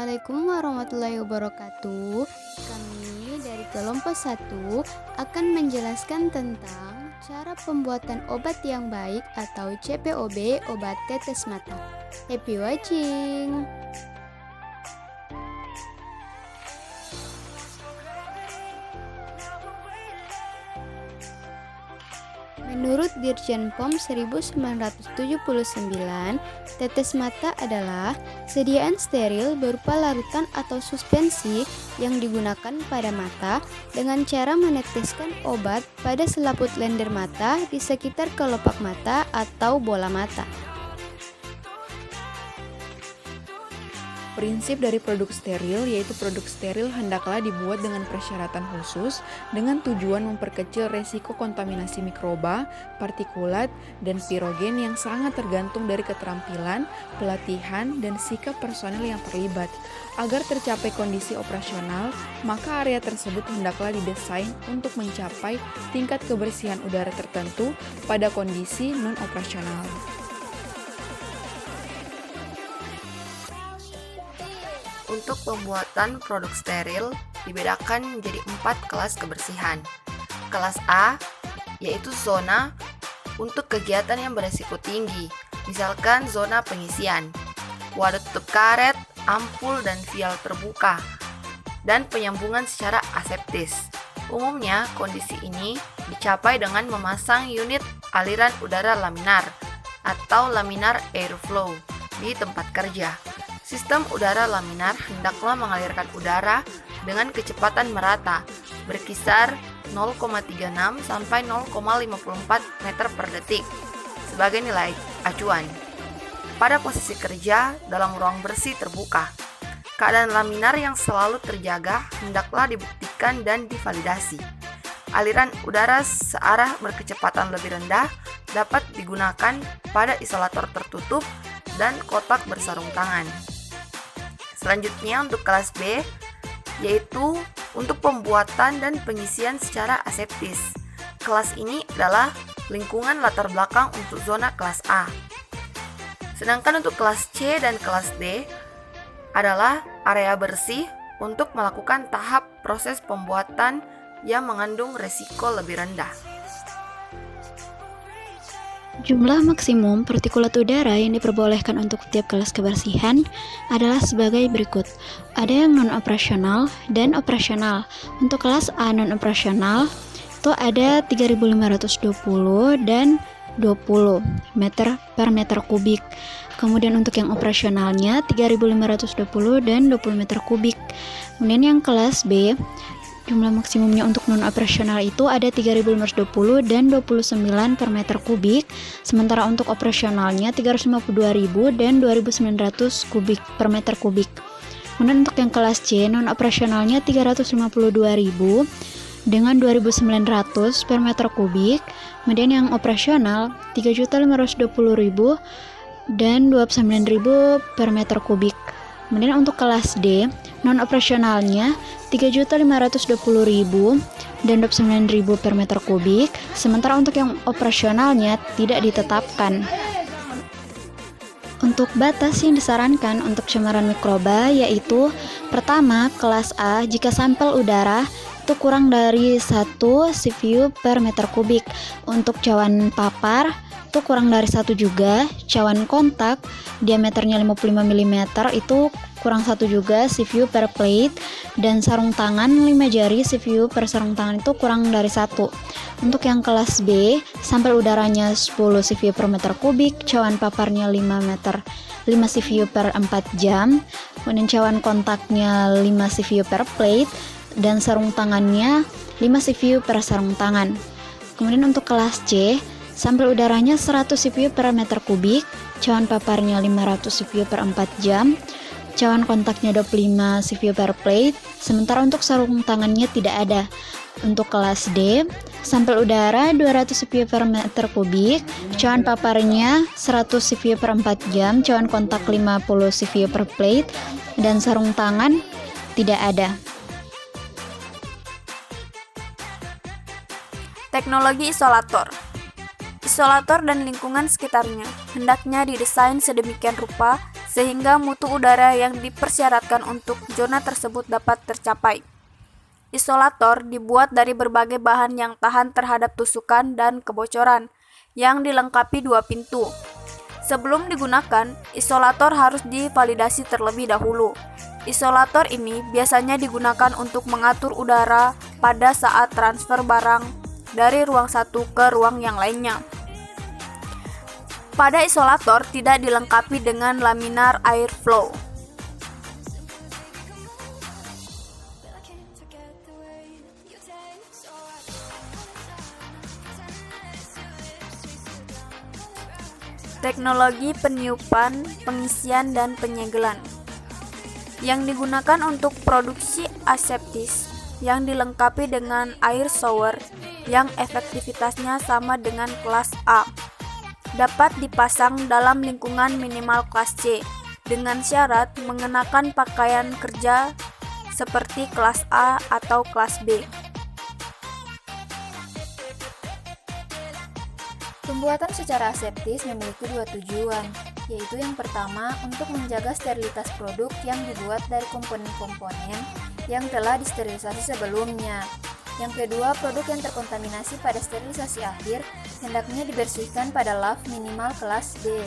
Assalamualaikum warahmatullahi wabarakatuh. Kami dari kelompok 1 akan menjelaskan tentang cara pembuatan obat yang baik atau CPOB, obat tetes mata. Happy watching! Menurut Dirjen POM 1979, tetes mata adalah sediaan steril berupa larutan atau suspensi yang digunakan pada mata dengan cara meneteskan obat pada selaput lender mata di sekitar kelopak mata atau bola mata. Prinsip dari produk steril yaitu produk steril hendaklah dibuat dengan persyaratan khusus dengan tujuan memperkecil resiko kontaminasi mikroba, partikulat, dan pirogen yang sangat tergantung dari keterampilan, pelatihan, dan sikap personel yang terlibat. Agar tercapai kondisi operasional, maka area tersebut hendaklah didesain untuk mencapai tingkat kebersihan udara tertentu pada kondisi non-operasional. Untuk pembuatan produk steril dibedakan menjadi 4 kelas kebersihan. Kelas A yaitu zona untuk kegiatan yang beresiko tinggi, misalkan zona pengisian, wadah tutup karet, ampul dan vial terbuka, dan penyambungan secara aseptis. Umumnya kondisi ini dicapai dengan memasang unit aliran udara laminar atau laminar airflow di tempat kerja. Sistem udara laminar hendaklah mengalirkan udara dengan kecepatan merata, berkisar 0,36 sampai 0,54 meter per detik sebagai nilai acuan. Pada posisi kerja dalam ruang bersih terbuka, keadaan laminar yang selalu terjaga hendaklah dibuktikan dan divalidasi. Aliran udara searah berkecepatan lebih rendah dapat digunakan pada isolator tertutup dan kotak bersarung tangan. Selanjutnya untuk kelas B, yaitu untuk pembuatan dan pengisian secara aseptis. Kelas ini adalah lingkungan latar belakang untuk zona kelas A. Sedangkan untuk kelas C dan kelas D adalah area bersih untuk melakukan tahap proses pembuatan yang mengandung resiko lebih rendah. Jumlah maksimum partikulat udara yang diperbolehkan untuk setiap kelas kebersihan adalah sebagai berikut. Ada yang non-operasional dan operasional. Untuk kelas A non-operasional itu ada 3520 dan 20 meter per meter kubik. Kemudian untuk yang operasionalnya 3520 dan 20 meter kubik. Kemudian yang kelas B, jumlah maksimumnya untuk non-operasional itu ada 3520 dan 29 per meter kubik, sementara untuk operasionalnya 352.000 dan 2.900 kubik per meter kubik. Kemudian untuk yang kelas C, non-operasionalnya 352.000 dengan 2.900 per meter kubik, kemudian yang operasional 3.520.000 dan 29.000 per meter kubik. Kemudian untuk kelas D, non-operasionalnya 3.520.000 dan 29.000 per meter kubik, sementara untuk yang operasionalnya tidak ditetapkan. Untuk batas yang disarankan untuk cemaran mikroba yaitu pertama, kelas A jika sampel udara itu kurang dari 1 CFU per meter kubik. Untuk cawan papar itu kurang dari 1 juga. Cawan kontak diameternya 55 mm itu kurang 1 juga CFU per plate, dan sarung tangan 5 jari CFU per sarung tangan itu kurang dari 1. Untuk yang kelas B, sampel udaranya 10 CFU per meter kubik, cawan paparnya 5 CFU per 4 jam, kemudian cawan kontaknya 5 CFU per plate, dan sarung tangannya 5 CFU per sarung tangan. Kemudian untuk kelas C, sampel udaranya 100 CFU per meter kubik, cawan paparnya 500 CFU per 4 jam, cawan kontaknya 25 CFU per plate, sementara untuk sarung tangannya tidak ada. Untuk kelas D, sampel udara 200 CFU per meter kubik, cawan paparnya 100 CFU per 4 jam, cawan kontak 50 CFU per plate, dan sarung tangan tidak ada. Teknologi isolator. Isolator dan lingkungan sekitarnya hendaknya didesain sedemikian rupa sehingga mutu udara yang dipersyaratkan untuk zona tersebut dapat tercapai. Isolator dibuat dari berbagai bahan yang tahan terhadap tusukan dan kebocoran, yang dilengkapi 2 pintu. Sebelum digunakan, isolator harus divalidasi terlebih dahulu. Isolator ini biasanya digunakan untuk mengatur udara pada saat transfer barang dari ruang satu ke ruang yang lainnya. Pada isolator tidak dilengkapi dengan laminar airflow. Teknologi peniupan, pengisian, dan penyegelan yang digunakan untuk produksi aseptis yang dilengkapi dengan air shower yang efektivitasnya sama dengan kelas A, dapat dipasang dalam lingkungan minimal kelas C dengan syarat mengenakan pakaian kerja seperti kelas A atau kelas B. Pembuatan secara aseptis memiliki 2 tujuan, yaitu yang pertama untuk menjaga sterilitas produk yang dibuat dari komponen-komponen yang telah disterilisasi sebelumnya. Yang kedua, produk yang terkontaminasi pada sterilisasi akhir hendaknya dibersihkan pada lab minimal kelas D.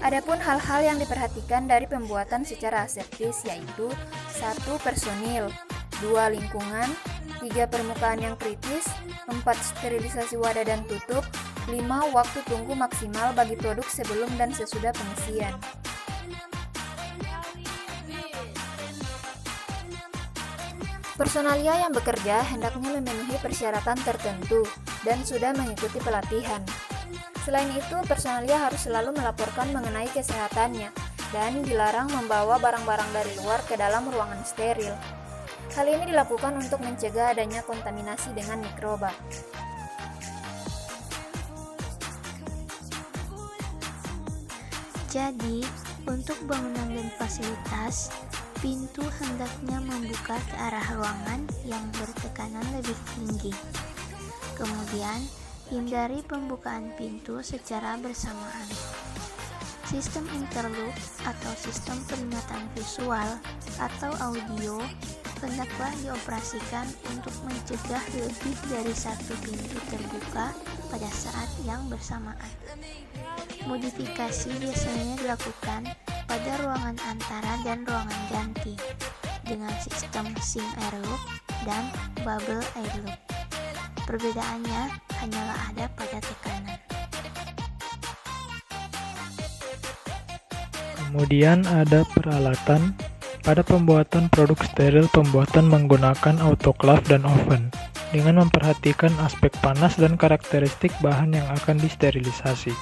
Adapun hal-hal yang diperhatikan dari pembuatan secara aseptis yaitu 1. Personil, 2. Lingkungan, 3. Permukaan yang kritis, 4. Sterilisasi wadah dan tutup, 5. Waktu tunggu maksimal bagi produk sebelum dan sesudah pengisian. Personalia yang bekerja hendaknya memenuhi persyaratan tertentu dan sudah mengikuti pelatihan. Selain itu, personalia harus selalu melaporkan mengenai kesehatannya dan dilarang membawa barang-barang dari luar ke dalam ruangan steril. Hal ini dilakukan untuk mencegah adanya kontaminasi dengan mikroba. Jadi, untuk bangunan dan fasilitas, pintu hendaknya membuka ke arah ruangan yang bertekanan lebih tinggi. Kemudian, hindari pembukaan pintu secara bersamaan. Sistem interlock atau sistem peringatan visual atau audio hendaklah dioperasikan untuk mencegah lebih dari 1 pintu terbuka pada saat yang bersamaan. Modifikasi biasanya dilakukan pada ruangan antara dan ruangan ganti dengan sistem sink airlock dan bubble airlock. Perbedaannya hanyalah ada pada tekanan. Kemudian ada peralatan. Pada pembuatan produk steril, pembuatan menggunakan autoclave dan oven dengan memperhatikan aspek panas dan karakteristik bahan yang akan disterilisasi.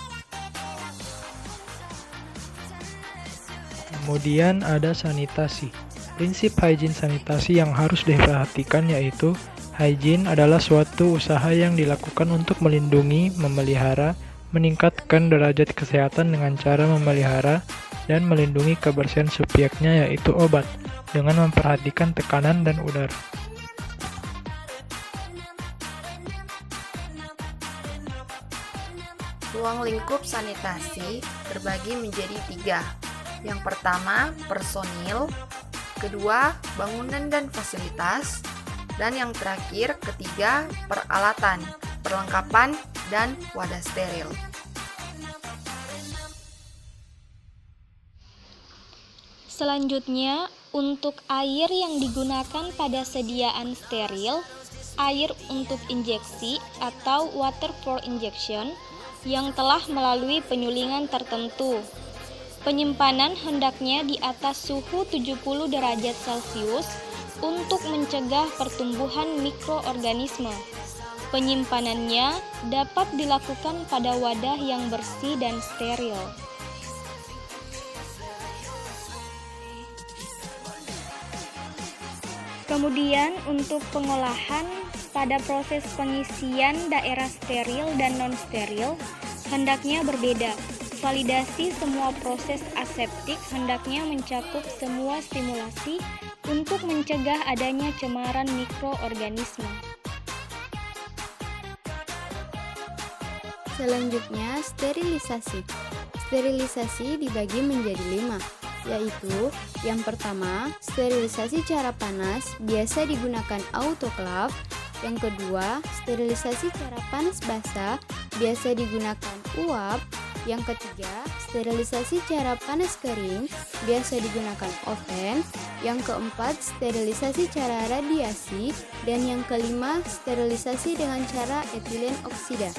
Kemudian ada sanitasi. Prinsip hygiene sanitasi yang harus diperhatikan yaitu hygiene adalah suatu usaha yang dilakukan untuk melindungi, memelihara, meningkatkan derajat kesehatan dengan cara memelihara dan melindungi kebersihan subjeknya yaitu obat dengan memperhatikan tekanan dan udara. Ruang lingkup sanitasi terbagi menjadi 3. Yang pertama, personil, kedua, bangunan dan fasilitas, dan yang terakhir, ketiga, peralatan, perlengkapan, dan wadah steril. Selanjutnya, untuk air yang digunakan pada sediaan steril, air untuk injeksi atau water for injection yang telah melalui penyulingan tertentu. Penyimpanan hendaknya di atas suhu 70 derajat Celcius untuk mencegah pertumbuhan mikroorganisme. Penyimpanannya dapat dilakukan pada wadah yang bersih dan steril. Kemudian untuk pengolahan pada proses pengisian daerah steril dan non-steril hendaknya berbeda. Validasi semua proses aseptik hendaknya mencakup semua stimulasi untuk mencegah adanya cemaran mikroorganisme. Selanjutnya, sterilisasi. Sterilisasi dibagi menjadi 5, yaitu yang pertama, sterilisasi cara panas biasa digunakan autoclave. Yang kedua, sterilisasi cara panas basah biasa digunakan uap. Yang ketiga, sterilisasi cara panas kering biasa digunakan oven. Yang keempat, sterilisasi cara radiasi. Dan yang kelima, sterilisasi dengan cara etilen oksida.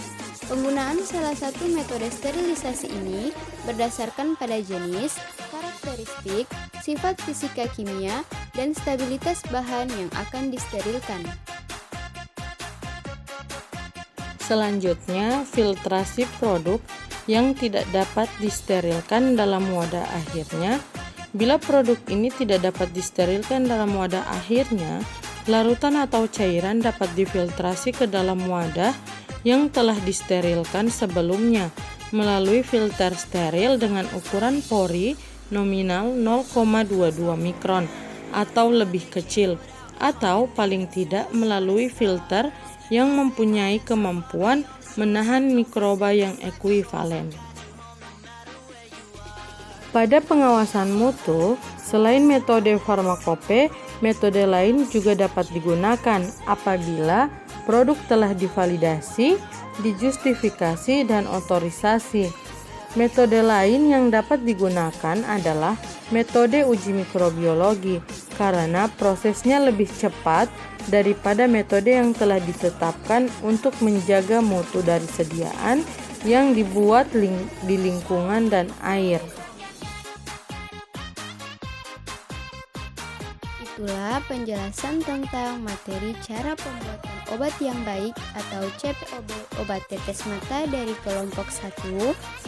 Penggunaan salah satu metode sterilisasi ini berdasarkan pada jenis, karakteristik, sifat fisika kimia, dan stabilitas bahan yang akan disterilkan. Selanjutnya, filtrasi produk yang tidak dapat disterilkan dalam wadah akhirnya. Bila produk ini tidak dapat disterilkan dalam wadah akhirnya, larutan atau cairan dapat difiltrasi ke dalam wadah yang telah disterilkan sebelumnya melalui filter steril dengan ukuran pori nominal 0,22 mikron atau lebih kecil, atau paling tidak melalui filter yang mempunyai kemampuan menahan mikroba yang ekuivalen. Pada pengawasan mutu, selain metode farmakope, metode lain juga dapat digunakan apabila produk telah divalidasi, dijustifikasi, dan otorisasi. Metode lain yang dapat digunakan adalah metode uji mikrobiologi karena prosesnya lebih cepat daripada metode yang telah ditetapkan untuk menjaga mutu dari sediaan yang dibuat di lingkungan dan air. Itulah penjelasan tentang materi cara pembuatan obat yang baik atau CPOB obat tetes mata dari kelompok 1.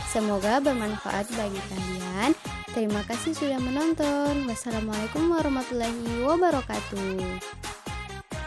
Semoga bermanfaat bagi kalian. Terima kasih sudah menonton. Wassalamualaikum warahmatullahi wabarakatuh.